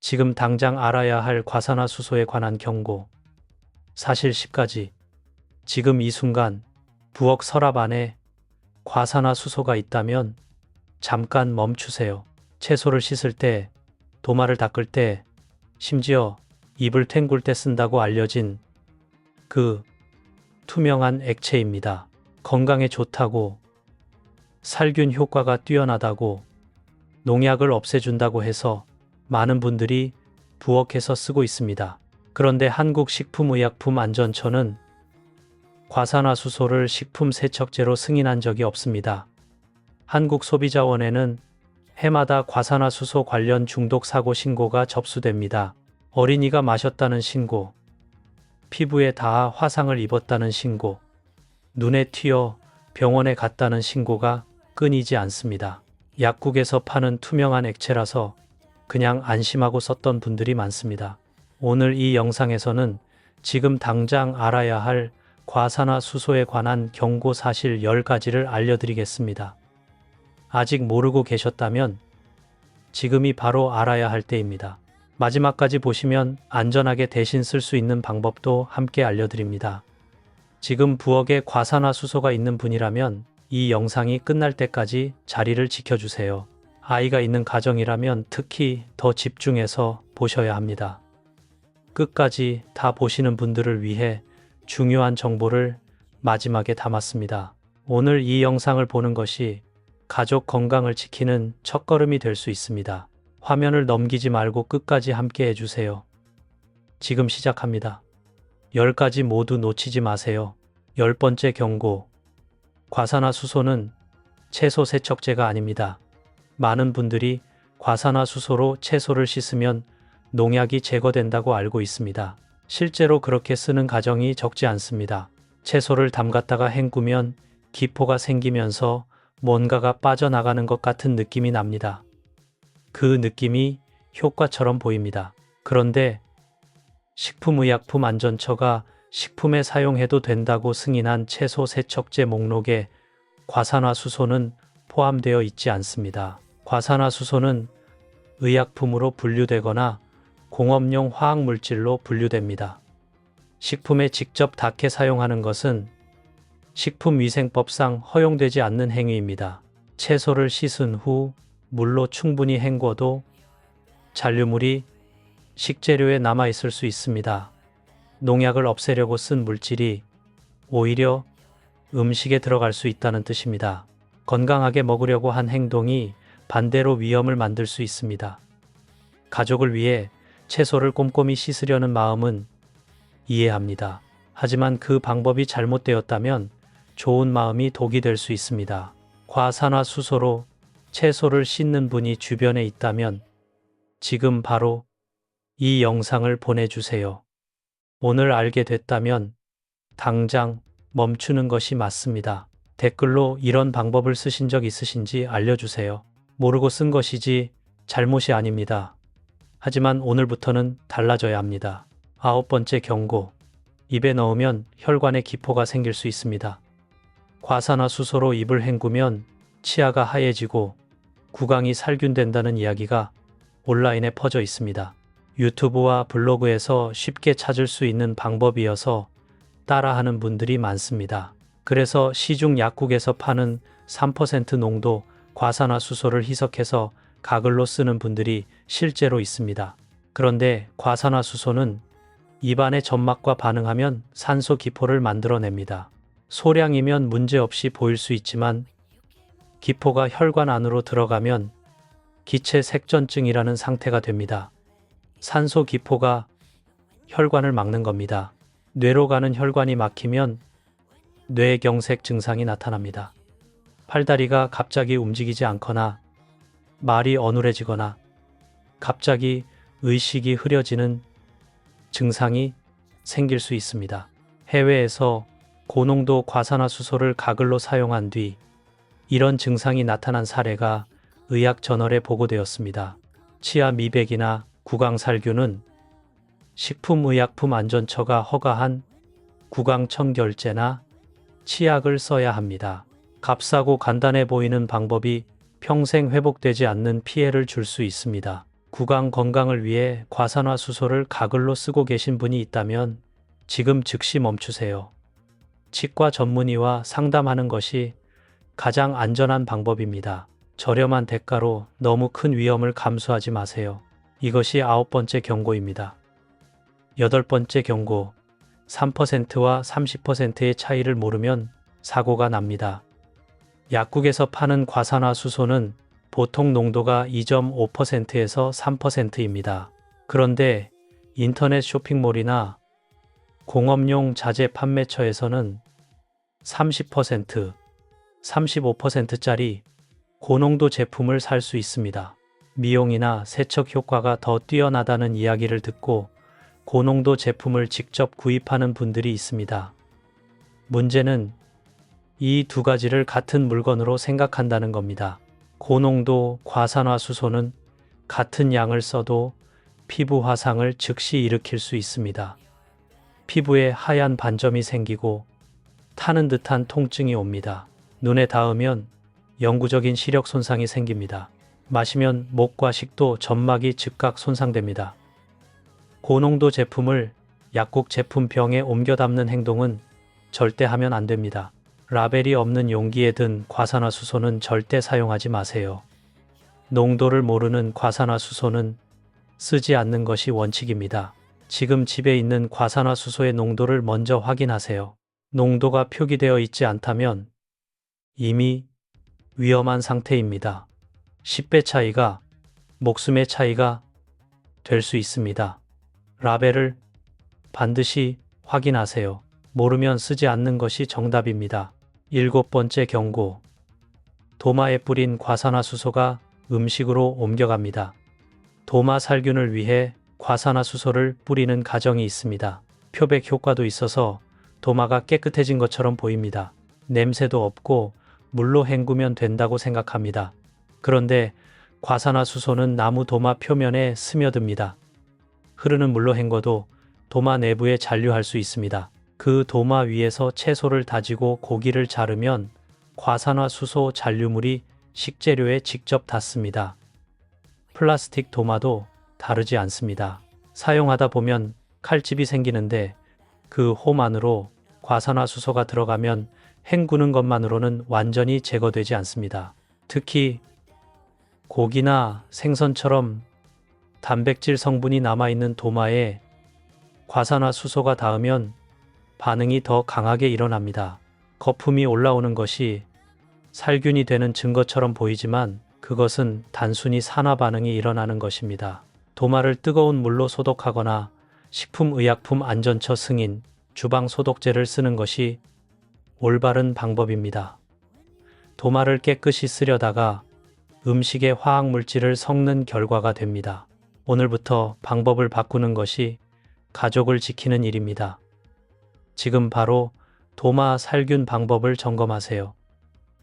지금 당장 알아야 할 과산화수소에 관한 경고. 사실 10가지. 지금 이 순간 부엌 서랍 안에 과산화수소가 있다면 잠깐 멈추세요. 채소를 씻을 때, 도마를 닦을 때, 심지어 이불 헹굴 때 쓴다고 알려진 그 투명한 액체입니다. 건강에 좋다고, 살균 효과가 뛰어나다고, 농약을 없애준다고 해서 많은 분들이 부엌에서 쓰고 있습니다. 그런데 한국식품의약품안전처는 과산화수소를 식품 세척제로 승인한 적이 없습니다. 한국소비자원에는 해마다 과산화수소 관련 중독 사고 신고가 접수됩니다. 어린이가 마셨다는 신고, 피부에 닿아 화상을 입었다는 신고, 눈에 튀어 병원에 갔다는 신고가 끊이지 않습니다. 약국에서 파는 투명한 액체라서 그냥 안심하고 썼던 분들이 많습니다. 오늘 이 영상에서는 지금 당장 알아야 할 과산화수소에 관한 경고 사실 10가지를 알려드리겠습니다. 아직 모르고 계셨다면 지금이 바로 알아야 할 때입니다. 마지막까지 보시면 안전하게 대신 쓸 수 있는 방법도 함께 알려드립니다. 지금 부엌에 과산화수소가 있는 분이라면 이 영상이 끝날 때까지 자리를 지켜주세요. 아이가 있는 가정이라면 특히 더 집중해서 보셔야 합니다. 끝까지 다 보시는 분들을 위해 중요한 정보를 마지막에 담았습니다. 오늘 이 영상을 보는 것이 가족 건강을 지키는 첫걸음이 될 수 있습니다. 화면을 넘기지 말고 끝까지 함께 해주세요. 지금 시작합니다. 10가지 모두 놓치지 마세요. 10번째 경고. 과산화수소는 채소 세척제가 아닙니다. 많은 분들이 과산화수소로 채소를 씻으면 농약이 제거된다고 알고 있습니다. 실제로 그렇게 쓰는 가정이 적지 않습니다. 채소를 담갔다가 헹구면 기포가 생기면서 뭔가가 빠져나가는 것 같은 느낌이 납니다. 그 느낌이 효과처럼 보입니다. 그런데 식품의약품안전처가 식품에 사용해도 된다고 승인한 채소 세척제 목록에 과산화수소는 포함되어 있지 않습니다. 과산화수소는 의약품으로 분류되거나 공업용 화학물질로 분류됩니다. 식품에 직접 닿게 사용하는 것은 식품위생법상 허용되지 않는 행위입니다. 채소를 씻은 후 물로 충분히 헹궈도 잔류물이 식재료에 남아있을 수 있습니다. 농약을 없애려고 쓴 물질이 오히려 음식에 들어갈 수 있다는 뜻입니다. 건강하게 먹으려고 한 행동이 반대로 위험을 만들 수 있습니다. 가족을 위해 채소를 꼼꼼히 씻으려는 마음은 이해합니다. 하지만 그 방법이 잘못되었다면 좋은 마음이 독이 될 수 있습니다. 과산화수소로 채소를 씻는 분이 주변에 있다면 지금 바로 이 영상을 보내주세요. 오늘 알게 됐다면 당장 멈추는 것이 맞습니다. 댓글로 이런 방법을 쓰신 적 있으신지 알려주세요. 모르고 쓴 것이지 잘못이 아닙니다. 하지만 오늘부터는 달라져야 합니다. 9번째 경고. 입에 넣으면 혈관에 기포가 생길 수 있습니다. 과산화수소로 입을 헹구면 치아가 하얘지고 구강이 살균된다는 이야기가 온라인에 퍼져 있습니다. 유튜브와 블로그에서 쉽게 찾을 수 있는 방법이어서 따라하는 분들이 많습니다. 그래서 시중 약국에서 파는 3% 농도 과산화수소를 희석해서 가글로 쓰는 분들이 실제로 있습니다. 그런데 과산화수소는 입안의 점막과 반응하면 산소 기포를 만들어냅니다. 소량이면 문제없이 보일 수 있지만 기포가 혈관 안으로 들어가면 기체 색전증이라는 상태가 됩니다. 산소 기포가 혈관을 막는 겁니다. 뇌로 가는 혈관이 막히면 뇌경색 증상이 나타납니다. 팔다리가 갑자기 움직이지 않거나 말이 어눌해지거나 갑자기 의식이 흐려지는 증상이 생길 수 있습니다. 해외에서 고농도 과산화수소를 가글로 사용한 뒤 이런 증상이 나타난 사례가 의학저널에 보고되었습니다. 치아 미백이나 구강살균은 식품의약품안전처가 허가한 구강청결제나 치약을 써야 합니다. 값싸고 간단해 보이는 방법이 평생 회복되지 않는 피해를 줄 수 있습니다. 구강 건강을 위해 과산화수소를 가글로 쓰고 계신 분이 있다면 지금 즉시 멈추세요. 치과 전문의와 상담하는 것이 가장 안전한 방법입니다. 저렴한 대가로 너무 큰 위험을 감수하지 마세요. 이것이 9번째 경고입니다. 8번째 경고. 3%와 30%의 차이를 모르면 사고가 납니다. 약국에서 파는 과산화수소는 보통 농도가 2.5%에서 3%입니다. 그런데 인터넷 쇼핑몰이나 공업용 자재 판매처에서는 30%, 35%짜리 고농도 제품을 살 수 있습니다. 미용이나 세척 효과가 더 뛰어나다는 이야기를 듣고 고농도 제품을 직접 구입하는 분들이 있습니다. 문제는 이 두 가지를 같은 물건으로 생각한다는 겁니다. 고농도 과산화수소는 같은 양을 써도 피부 화상을 즉시 일으킬 수 있습니다. 피부에 하얀 반점이 생기고 타는 듯한 통증이 옵니다. 눈에 닿으면 영구적인 시력 손상이 생깁니다. 마시면 목과 식도, 점막이 즉각 손상됩니다. 고농도 제품을 약국 제품병에 옮겨 담는 행동은 절대 하면 안 됩니다. 라벨이 없는 용기에 든 과산화수소는 절대 사용하지 마세요. 농도를 모르는 과산화수소는 쓰지 않는 것이 원칙입니다. 지금 집에 있는 과산화수소의 농도를 먼저 확인하세요. 농도가 표기되어 있지 않다면 이미 위험한 상태입니다. 10배 차이가 목숨의 차이가 될 수 있습니다. 라벨을 반드시 확인하세요. 모르면 쓰지 않는 것이 정답입니다. 7번째 경고. 도마에 뿌린 과산화수소가 음식으로 옮겨갑니다. 도마 살균을 위해 과산화수소를 뿌리는 가정이 있습니다. 표백 효과도 있어서 도마가 깨끗해진 것처럼 보입니다. 냄새도 없고 물로 헹구면 된다고 생각합니다. 그런데 과산화수소는 나무 도마 표면에 스며듭니다. 흐르는 물로 헹궈도 도마 내부에 잔류할 수 있습니다. 그 도마 위에서 채소를 다지고 고기를 자르면 과산화수소 잔류물이 식재료에 직접 닿습니다. 플라스틱 도마도 다르지 않습니다. 사용하다 보면 칼집이 생기는데 그 홈 안으로 과산화수소가 들어가면 헹구는 것만으로는 완전히 제거되지 않습니다. 특히 고기나 생선처럼 단백질 성분이 남아있는 도마에 과산화수소가 닿으면 반응이 더 강하게 일어납니다. 거품이 올라오는 것이 살균이 되는 증거처럼 보이지만 그것은 단순히 산화 반응이 일어나는 것입니다. 도마를 뜨거운 물로 소독하거나 식품의약품안전처 승인, 주방 소독제를 쓰는 것이 올바른 방법입니다. 도마를 깨끗이 쓰려다가 음식에 화학물질을 섞는 결과가 됩니다. 오늘부터 방법을 바꾸는 것이 가족을 지키는 일입니다. 지금 바로 도마 살균 방법을 점검하세요.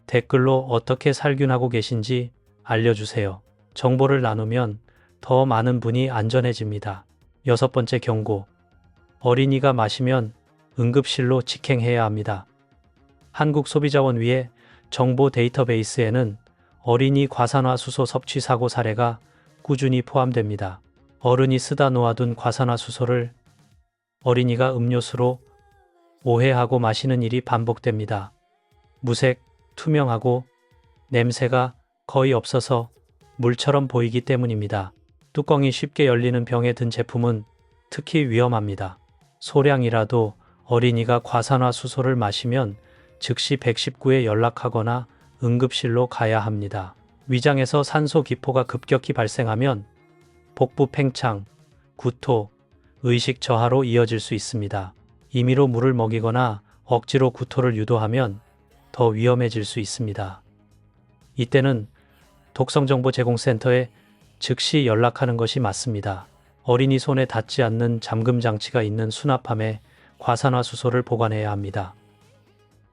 댓글로 어떻게 살균하고 계신지 알려주세요. 정보를 나누면 더 많은 분이 안전해집니다. 6번째 경고. 어린이가 마시면 응급실로 직행해야 합니다. 한국소비자원위의 정보 데이터베이스에는 어린이 과산화수소 섭취 사고 사례가 꾸준히 포함됩니다. 어른이 쓰다 놓아둔 과산화수소를 어린이가 음료수로 오해하고 마시는 일이 반복됩니다. 무색, 투명하고 냄새가 거의 없어서 물처럼 보이기 때문입니다. 뚜껑이 쉽게 열리는 병에 든 제품은 특히 위험합니다. 소량이라도 어린이가 과산화수소를 마시면 즉시 119에 연락하거나 응급실로 가야 합니다. 위장에서 산소 기포가 급격히 발생하면 복부 팽창, 구토, 의식 저하로 이어질 수 있습니다. 임의로 물을 먹이거나 억지로 구토를 유도하면 더 위험해질 수 있습니다. 이때는 독성정보제공센터에 즉시 연락하는 것이 맞습니다. 어린이 손에 닿지 않는 잠금 장치가 있는 수납함에 과산화수소를 보관해야 합니다.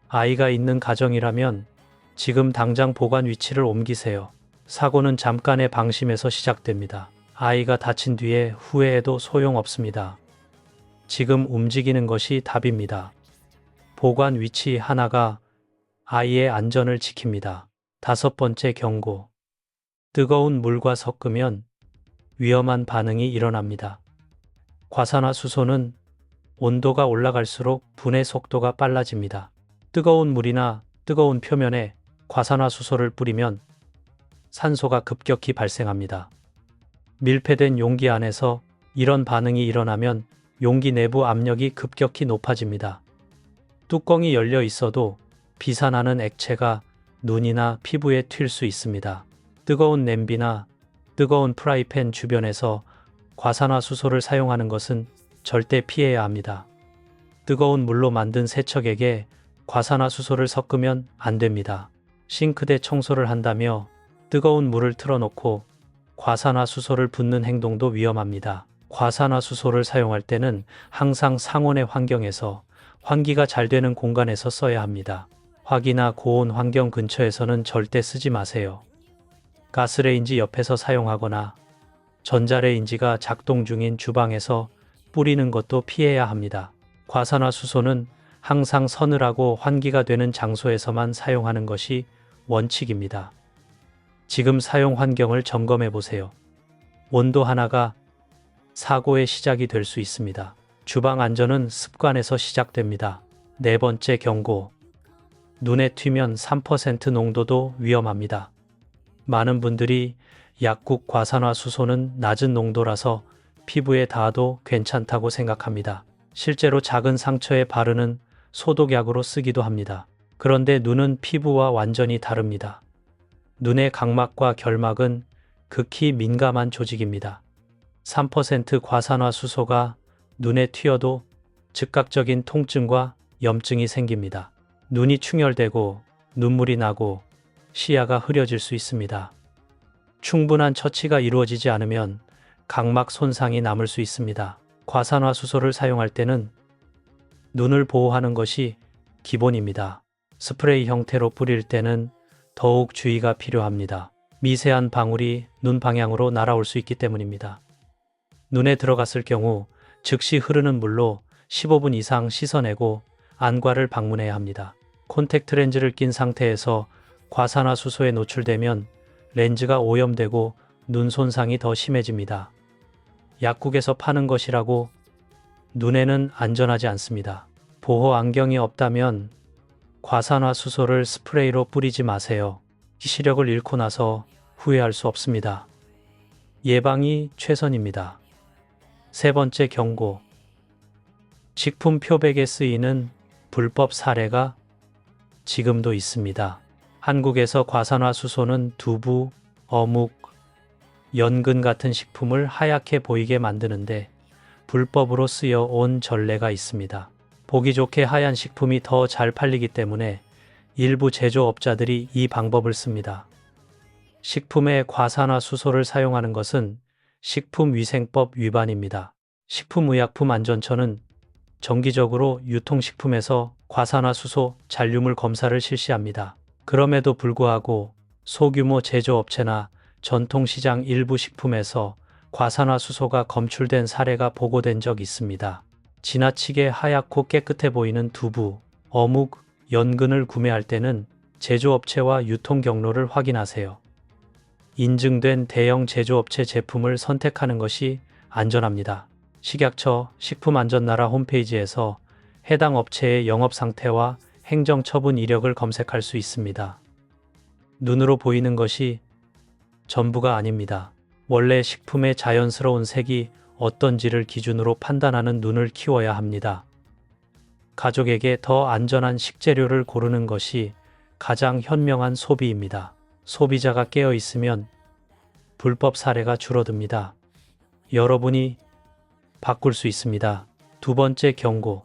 아이가 있는 가정이라면 지금 당장 보관 위치를 옮기세요. 사고는 잠깐의 방심에서 시작됩니다. 아이가 다친 뒤에 후회해도 소용없습니다. 지금 움직이는 것이 답입니다. 보관 위치 하나가 아이의 안전을 지킵니다. 5번째 경고. 뜨거운 물과 섞으면 위험한 반응이 일어납니다. 과산화수소는 온도가 올라갈수록 분해 속도가 빨라집니다. 뜨거운 물이나 뜨거운 표면에 과산화수소를 뿌리면 산소가 급격히 발생합니다. 밀폐된 용기 안에서 이런 반응이 일어나면 용기 내부 압력이 급격히 높아집니다. 뚜껑이 열려 있어도 비산하는 액체가 눈이나 피부에 튈 수 있습니다. 뜨거운 냄비나 뜨거운 프라이팬 주변에서 과산화수소를 사용하는 것은 절대 피해야 합니다. 뜨거운 물로 만든 세척액에 과산화수소를 섞으면 안 됩니다. 싱크대 청소를 한다며 뜨거운 물을 틀어놓고 과산화수소를 붓는 행동도 위험합니다. 과산화수소를 사용할 때는 항상 상온의 환경에서 환기가 잘 되는 공간에서 써야 합니다. 화기나 고온 환경 근처에서는 절대 쓰지 마세요. 가스레인지 옆에서 사용하거나 전자레인지가 작동 중인 주방에서 뿌리는 것도 피해야 합니다. 과산화수소는 항상 서늘하고 환기가 되는 장소에서만 사용하는 것이 원칙입니다. 지금 사용 환경을 점검해 보세요. 온도 하나가 사고의 시작이 될 수 있습니다. 주방 안전은 습관에서 시작됩니다. 네 번째 경고. 눈에 튀면 3% 농도도 위험합니다. 많은 분들이 약국 과산화수소는 낮은 농도라서 피부에 닿아도 괜찮다고 생각합니다. 실제로 작은 상처에 바르는 소독약으로 쓰기도 합니다. 그런데 눈은 피부와 완전히 다릅니다. 눈의 각막과 결막은 극히 민감한 조직입니다. 3% 과산화수소가 눈에 튀어도 즉각적인 통증과 염증이 생깁니다. 눈이 충혈되고 눈물이 나고 시야가 흐려질 수 있습니다. 충분한 처치가 이루어지지 않으면 각막 손상이 남을 수 있습니다. 과산화수소를 사용할 때는 눈을 보호하는 것이 기본입니다. 스프레이 형태로 뿌릴 때는 더욱 주의가 필요합니다. 미세한 방울이 눈 방향으로 날아올 수 있기 때문입니다. 눈에 들어갔을 경우 즉시 흐르는 물로 15분 이상 씻어내고 안과를 방문해야 합니다. 콘택트 렌즈를 낀 상태에서 과산화수소에 노출되면 렌즈가 오염되고 눈 손상이 더 심해집니다. 약국에서 파는 것이라고 눈에는 안전하지 않습니다. 보호 안경이 없다면 과산화수소를 스프레이로 뿌리지 마세요. 시력을 잃고 나서 후회할 수 없습니다. 예방이 최선입니다. 세 번째 경고. 식품 표백에 쓰이는 불법 사례가 지금도 있습니다. 한국에서 과산화수소는 두부, 어묵, 연근 같은 식품을 하얗게 보이게 만드는데 불법으로 쓰여 온 전례가 있습니다. 보기 좋게 하얀 식품이 더 잘 팔리기 때문에 일부 제조업자들이 이 방법을 씁니다. 식품에 과산화수소를 사용하는 것은 식품위생법 위반입니다. 식품의약품안전처는 정기적으로 유통식품에서 과산화수소 잔류물 검사를 실시합니다. 그럼에도 불구하고 소규모 제조업체나 전통시장 일부 식품에서 과산화수소가 검출된 사례가 보고된 적 있습니다. 지나치게 하얗고 깨끗해 보이는 두부, 어묵, 연근을 구매할 때는 제조업체와 유통 경로를 확인하세요. 인증된 대형 제조업체 제품을 선택하는 것이 안전합니다. 식약처 식품안전나라 홈페이지에서 해당 업체의 영업 상태와 행정처분 이력을 검색할 수 있습니다. 눈으로 보이는 것이 전부가 아닙니다. 원래 식품의 자연스러운 색이 어떤지를 기준으로 판단하는 눈을 키워야 합니다. 가족에게 더 안전한 식재료를 고르는 것이 가장 현명한 소비입니다. 소비자가 깨어 있으면 불법 사례가 줄어듭니다. 여러분이 바꿀 수 있습니다. 두 번째 경고.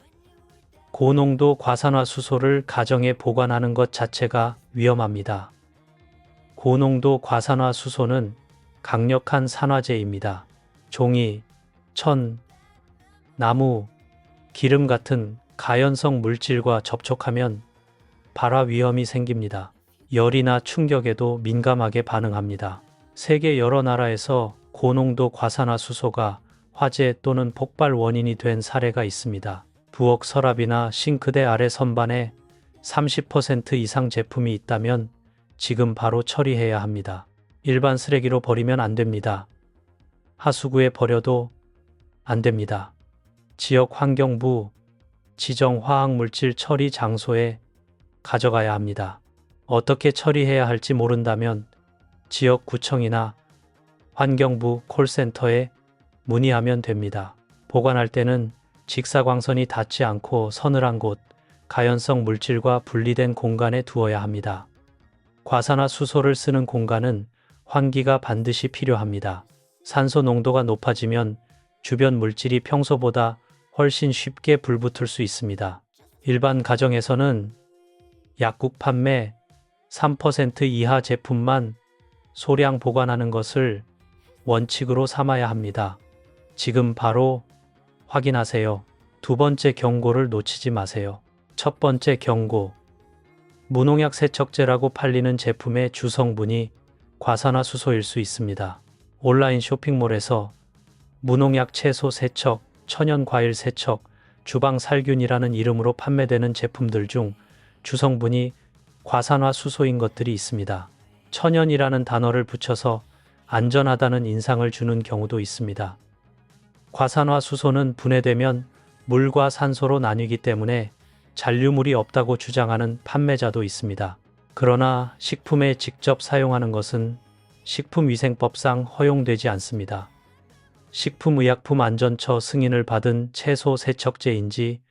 고농도 과산화수소를 가정에 보관하는 것 자체가 위험합니다. 고농도 과산화수소는 강력한 산화제입니다. 종이, 천, 나무, 기름 같은 가연성 물질과 접촉하면 발화 위험이 생깁니다. 열이나 충격에도 민감하게 반응합니다. 세계 여러 나라에서 고농도 과산화수소가 화재 또는 폭발 원인이 된 사례가 있습니다. 부엌 서랍이나 싱크대 아래 선반에 30% 이상 제품이 있다면 지금 바로 처리해야 합니다. 일반 쓰레기로 버리면 안 됩니다. 하수구에 버려도 안 됩니다. 지역환경부 지정 화학물질 처리 장소에 가져가야 합니다. 어떻게 처리해야 할지 모른다면 지역구청이나 환경부 콜센터에 문의하면 됩니다. 보관할 때는 직사광선이 닿지 않고 서늘한 곳, 가연성 물질과 분리된 공간에 두어야 합니다. 과산화수소를 쓰는 공간은 환기가 반드시 필요합니다. 산소 농도가 높아지면 주변 물질이 평소보다 훨씬 쉽게 불붙을 수 있습니다. 일반 가정에서는 약국 판매 3% 이하 제품만 소량 보관하는 것을 원칙으로 삼아야 합니다. 지금 바로 확인하세요. 두 번째 경고를 놓치지 마세요. 첫 번째 경고. 무농약 세척제라고 팔리는 제품의 주성분이 과산화수소일 수 있습니다. 온라인 쇼핑몰에서 무농약 채소 세척, 천연 과일 세척, 주방 살균이라는 이름으로 판매되는 제품들 중 주성분이 과산화수소인 것들이 있습니다. 천연이라는 단어를 붙여서 안전하다는 인상을 주는 경우도 있습니다. 과산화수소는 분해되면 물과 산소로 나뉘기 때문에 잔류물이 없다고 주장하는 판매자도 있습니다. 그러나 식품에 직접 사용하는 것은 식품위생법상 허용되지 않습니다. 식품의약품안전처 승인을 받은 채소 세척제인지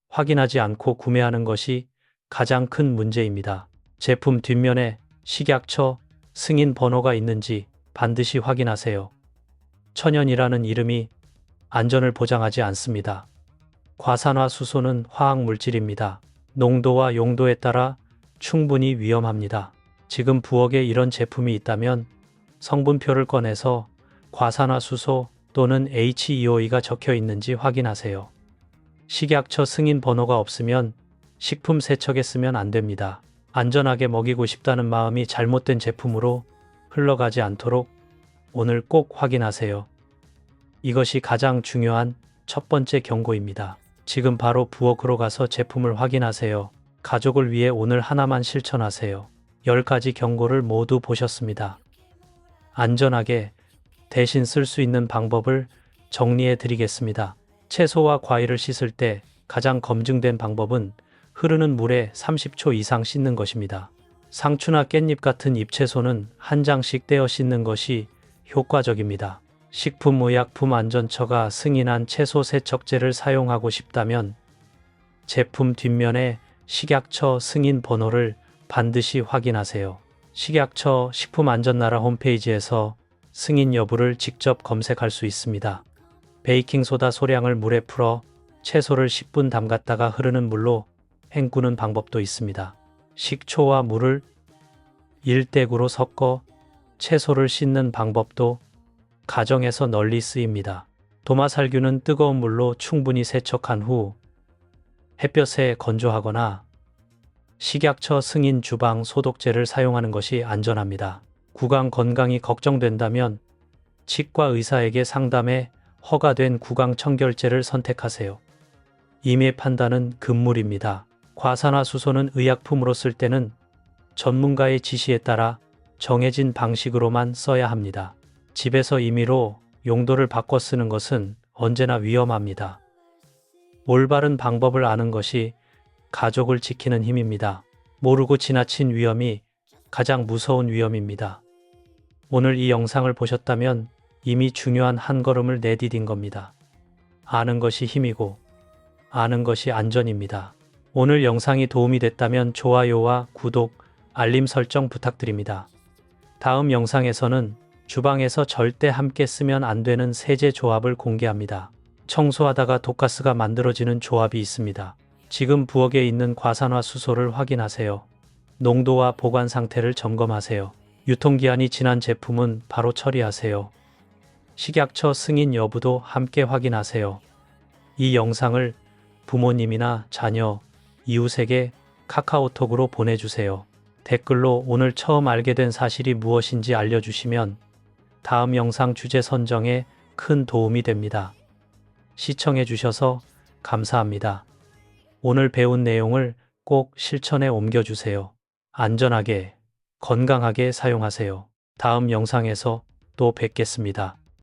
확인하지 않고 구매하는 것이 가장 큰 문제입니다. 제품 뒷면에 식약처 승인 번호가 있는지 반드시 확인하세요. 천연이라는 이름이 안전을 보장하지 않습니다. 과산화수소는 화학물질입니다. 농도와 용도에 따라 충분히 위험합니다. 지금 부엌에 이런 제품이 있다면 성분표를 꺼내서 과산화수소 또는 HEOE가 적혀 있는지 확인하세요. 식약처 승인 번호가 없으면 식품 세척에 쓰면 안 됩니다. 안전하게 먹이고 싶다는 마음이 잘못된 제품으로 흘러가지 않도록 오늘 꼭 확인하세요. 이것이 가장 중요한 첫 번째 경고입니다. 지금 바로 부엌으로 가서 제품을 확인하세요. 가족을 위해 오늘 하나만 실천하세요. 10가지 경고를 모두 보셨습니다. 안전하게 대신 쓸 수 있는 방법을 정리해 드리겠습니다. 채소와 과일을 씻을 때 가장 검증된 방법은 흐르는 물에 30초 이상 씻는 것입니다. 상추나 깻잎 같은 잎채소는 한 장씩 떼어 씻는 것이 효과적입니다. 식품의약품안전처가 승인한 채소 세척제를 사용하고 싶다면 제품 뒷면에 식약처 승인 번호를 반드시 확인하세요. 식약처 식품안전나라 홈페이지에서 승인 여부를 직접 검색할 수 있습니다. 베이킹소다 소량을 물에 풀어 채소를 10분 담갔다가 흐르는 물로 헹구는 방법도 있습니다. 식초와 물을 1대9로 섞어 채소를 씻는 방법도 가정에서 널리 쓰입니다. 도마살균은 뜨거운 물로 충분히 세척한 후 햇볕에 건조하거나 식약처 승인 주방 소독제를 사용하는 것이 안전합니다. 구강 건강이 걱정된다면 치과 의사에게 상담해 허가된 구강 청결제를 선택하세요. 임의 판단은 금물입니다. 과산화수소는 의약품으로 쓸 때는 전문가의 지시에 따라 정해진 방식으로만 써야 합니다. 집에서 임의로 용도를 바꿔 쓰는 것은 언제나 위험합니다. 올바른 방법을 아는 것이 가족을 지키는 힘입니다. 모르고 지나친 위험이 가장 무서운 위험입니다. 오늘 이 영상을 보셨다면 이미 중요한 한 걸음을 내디딘 겁니다. 아는 것이 힘이고 아는 것이 안전입니다. 오늘 영상이 도움이 됐다면 좋아요와 구독, 알림 설정 부탁드립니다. 다음 영상에서는 주방에서 절대 함께 쓰면 안 되는 세제 조합을 공개합니다. 청소하다가 독가스가 만들어지는 조합이 있습니다. 지금 부엌에 있는 과산화수소를 확인하세요. 농도와 보관 상태를 점검하세요. 유통기한이 지난 제품은 바로 처리하세요. 식약처 승인 여부도 함께 확인하세요. 이 영상을 부모님이나 자녀, 이웃에게 카카오톡으로 보내주세요. 댓글로 오늘 처음 알게 된 사실이 무엇인지 알려주시면 다음 영상 주제 선정에 큰 도움이 됩니다. 시청해 주셔서 감사합니다. 오늘 배운 내용을 꼭 실천에 옮겨주세요. 안전하게, 건강하게 사용하세요. 다음 영상에서 또 뵙겠습니다.